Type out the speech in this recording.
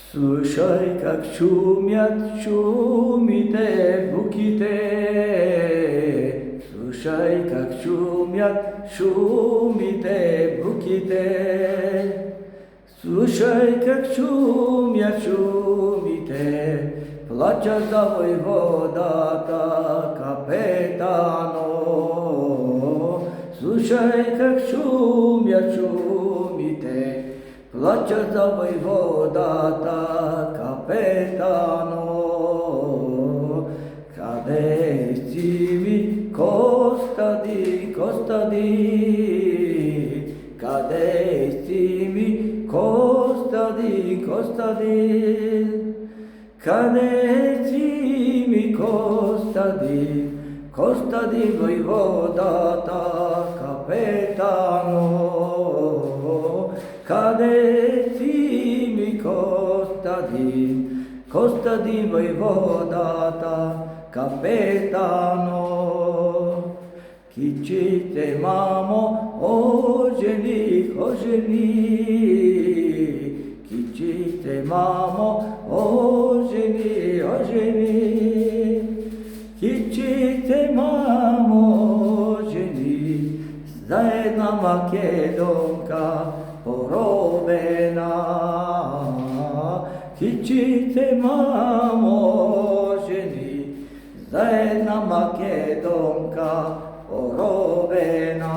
Слушај как шумят шумите буките, слушај как шумят шумите буките, слушај как шумят шумите, плачат за војводата капетано. Слушај как шумят шумите, плачат за војводата капетано. Каде си ми Костади, Костади? Каде си ми Костади, Костади? Каде си ми Костади? Костади војводата капетано. Каде си ми Костади? Костади војводата капетано. Кичите мамо ожени, ожени. Кичите мамо ожени, ожени. Кичите мамо ожени, за една македонка поробена. Кичите мамо жени, за една македонка поробена.